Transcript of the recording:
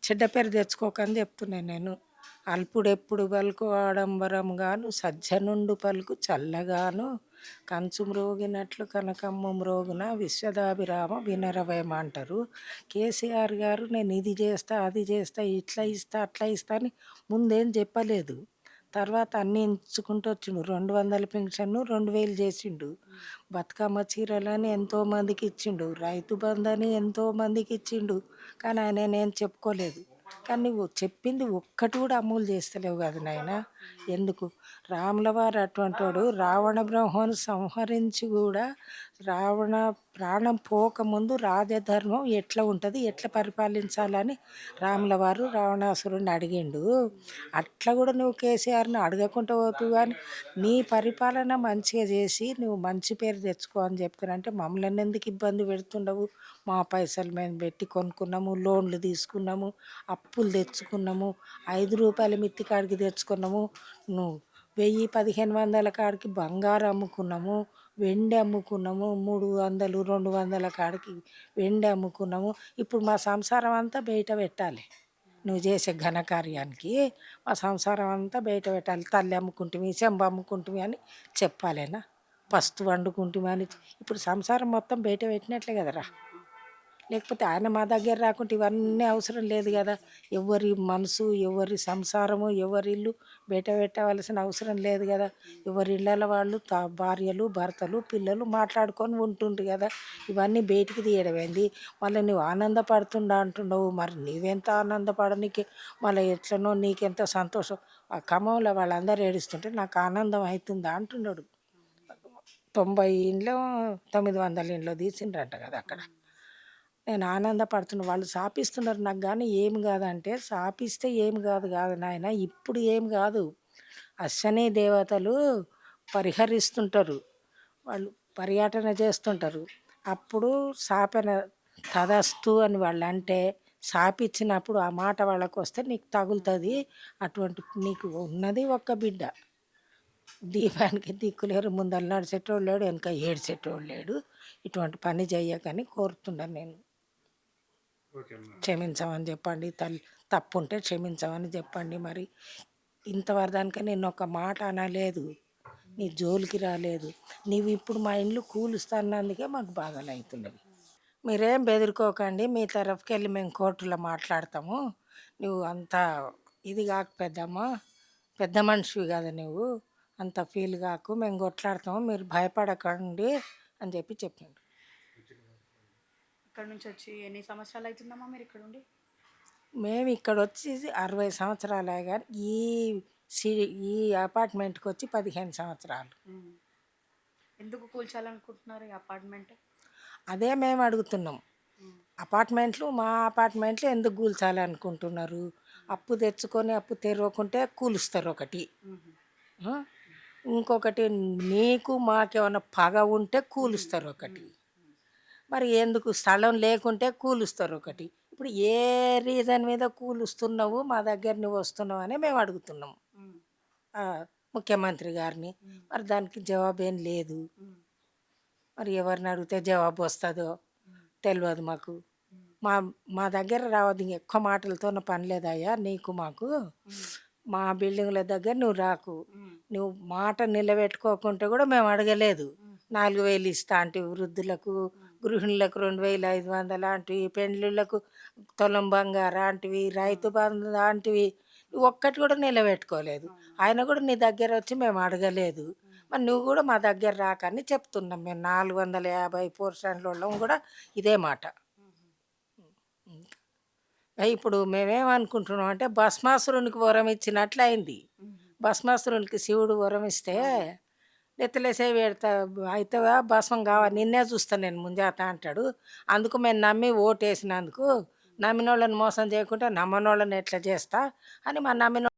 చెడ్డ పేరు తెచ్చుకోకని చెప్తున్నాను నేను. అల్పుడెప్పుడు పలుకు ఆడంబరంగాను సజ్జనుండు పలుకు చల్లగాను కంచు మ్రోగినట్లు కనకమ్మ మ్రోగున విశ్వదాభిరామ వినరవేమ అంటారు. కేసీఆర్ గారు నేను ఇది చేస్తా అది చేస్తా ఇట్లా ఇస్తా అట్లా ఇస్తా అని ముందేం చెప్పలేదు. తర్వాత అన్నీ ఎంచుకుంటూ వచ్చిండు. 200 పింఛన్ను 2000 చేసిండు. బతుకమ్మ చీరలని ఎంతోమందికి ఇచ్చిండు. రైతు బంధని ఎంతోమందికి ఇచ్చిండు. కానీ ఆయన నేను చెప్పుకోలేదు. కానీ నువ్వు చెప్పింది ఒక్కటి కూడా అమలు చేస్తలేవు కదా నాయన. ఎందుకు? రాముల వారు అటువంటి వాడు. రావణ బ్రహ్మను సంహరించి కూడా రావణ ప్రాణం పోకముందు రాజధర్మం ఎట్లా ఉంటుంది, ఎట్లా పరిపాలించాలని రాముల వారు రావణాసురుడిని అడిగిండు. అట్లా కూడా నువ్వు కేసీఆర్ని అడగకుండా పోతు కానీ నీ పరిపాలన మంచిగా చేసి నువ్వు మంచి పేరు తెచ్చుకో అని చెప్తానంటే మమ్మల్ని ఎందుకు ఇబ్బంది పెడుతుండవు? మా పైసలు మేము పెట్టి కొనుక్కున్నాము, లోన్లు తీసుకున్నాము, అప్పులు తెచ్చుకున్నాము, 5 రూపాయల మిత్తి కాడికి తెచ్చుకున్నాము, నువ్వు 1000-1500 కాడికి బంగారు అమ్ముకున్నాము, వెండి అమ్ముకున్నాము, 300 200 కాడికి వెండి అమ్ముకున్నాము. ఇప్పుడు మా సంసారం అంతా బయట పెట్టాలి. నువ్వు చేసే ఘనకార్యానికి మా సంసారం అంతా బయట పెట్టాలి. తల్లి అమ్ముకుంటుమి, చెంబు అమ్ముకుంటుమి అని చెప్పాలేనా? పస్తు వండుకుంటుమి అని ఇప్పుడు సంసారం మొత్తం బయట పెట్టినట్లే కదరా. లేకపోతే ఆయన మా దగ్గర రాకుంటే ఇవన్నీ అవసరం లేదు కదా. ఎవరి మనసు, ఎవరి సంసారము, ఎవరి ఇల్లు బయట పెట్టవలసిన అవసరం లేదు కదా. ఎవరి ఇళ్ళ వాళ్ళు భార్యలు భర్తలు పిల్లలు మాట్లాడుకొని ఉంటుండ్రు కదా. ఇవన్నీ బయటికి తీయడమేంది? మళ్ళీ నువ్వు ఆనందపడుతుండా అంటున్నావు. మరి నీవెంత ఆనందపడనీకి మళ్ళీ ఎట్లనో నీకెంత సంతోషం. ఆ ఖమ్మంలో వాళ్ళందరూ ఏడుస్తుంటే నాకు ఆనందం అవుతుందా అంటున్నాడు. 90 ఇండ్లో 900 ఇండ్లో తీసిండ్రంట కదా అక్కడ. నేను ఆనందపడుతున్నా. వాళ్ళు శాపిస్తున్నారు నాకు కానీ ఏం కాదంటే, శాపిస్తే ఏం కాదు కాదు నాయన. ఇప్పుడు ఏం కాదు. అశ్వనీ దేవతలు పరిహరిస్తుంటారు. వాళ్ళు పర్యటన చేస్తుంటారు. అప్పుడు శాపన తదస్తు అని వాళ్ళు అంటే శాపిచ్చినప్పుడు ఆ మాట వాళ్ళకు వస్తే నీకు తగులుతుంది. అటువంటి నీకు ఉన్నది ఒక్క బిడ్డ. దీపానికి దిక్కులేరు, ముందర నడిచేటోడు లేడు, వెనక ఏడ్చేటోడు లేడు. ఇటువంటి పని చెయ్యకని కోరుతున్నాను నేను. క్షమించమని చెప్పండి. తప్పు ఉంటే క్షమించమని చెప్పండి. మరి ఇంతవరదానికే నేను ఒక మాట అనలేదు, నీ జోలికి రాలేదు. నీవు ఇప్పుడు మా ఇండ్లు కూలుస్తున్నందుకే మాకు బాధలు అవుతున్నవి. మీరేం బెదిరికోకండి. మీ తరఫుకి వెళ్ళి మేము కోర్టులో మాట్లాడతాము. నువ్వు అంత ఇది కాకు పెద్దమ్మ, పెద్ద మనిషివి కదా నువ్వు, అంత ఫీల్ కాకు, మేము కొట్లాడతాము, మీరు భయపడకండి అని చెప్పిండు. ఇక్కడ నుంచి వచ్చి ఎన్ని సంవత్సరాలు అవుతుందమ్మా మీరు ఇక్కడ ఉండి? మేము ఇక్కడ వచ్చి 60 సంవత్సరాలే కానీ ఈ సి ఈ అపార్ట్మెంట్కి వచ్చి 15 సంవత్సరాలు. ఎందుకు కూల్చాలనుకుంటున్నారు ఈ అపార్ట్మెంట్? అదే మేము అడుగుతున్నాం. అపార్ట్మెంట్లు మా అపార్ట్మెంట్లు ఎందుకు కూల్చాలనుకుంటున్నారు? అప్పు తెచ్చుకొని అప్పు తెరవకుంటే కూలుస్తారు ఒకటి. ఇంకొకటి నీకు మాకేమైనా పగ ఉంటే కూలుస్తారు ఒకటి. మరి ఎందుకు స్థలం లేకుంటే కూలుస్తారు ఒకటి. ఇప్పుడు ఏ రీజన్ మీద కూలుస్తున్నావు మా దగ్గర నువ్వు వస్తున్నావు అని మేము అడుగుతున్నాము ముఖ్యమంత్రి గారిని. మరి దానికి జవాబు ఏం లేదు. మరి ఎవరిని అడిగితే జవాబు వస్తుందో తెలియదు మాకు. మా మా దగ్గర రావద్దు, ఎక్కువ మాటలతో పని లేదయ్యా నీకు మాకు. మా బిల్డింగ్ల దగ్గర నువ్వు రాకు. నువ్వు మాట నిలబెట్టుకోకుంటే కూడా మేము అడగలేదు. 4000 ఇస్తా అంటే వృద్ధులకు, గృహిణులకు 2500 లాంటివి, పెండ్లిళ్ళకు తులం బంగారు లాంటివి, రైతు బంధు లాంటివి ఒక్కటి కూడా నిలబెట్టుకోలేదు. ఆయన కూడా నీ దగ్గర వచ్చి మేము అడగలేదు. మరి నువ్వు కూడా మా దగ్గర రాకని చెప్తున్నాం. మేము 450% కూడా ఇదే మాట. ఇప్పుడు మేమేమనుకుంటున్నాం అంటే భస్మాసురునికి వరం ఇచ్చినట్లు అయింది. భస్మాసురునికి శివుడు వరం ఇస్తే నెత్తలేసే పెడతా అవుతావా భస్మం కావాలి, నిన్నే చూస్తాను నేను ముంజాత అంటాడు. అందుకు మేము నమ్మి ఓటేసినందుకు నమ్మిన వాళ్ళని మోసం చేయకుండా నమ్మనోళ్ళని ఎట్లా చేస్తా అని మా నమ్మిన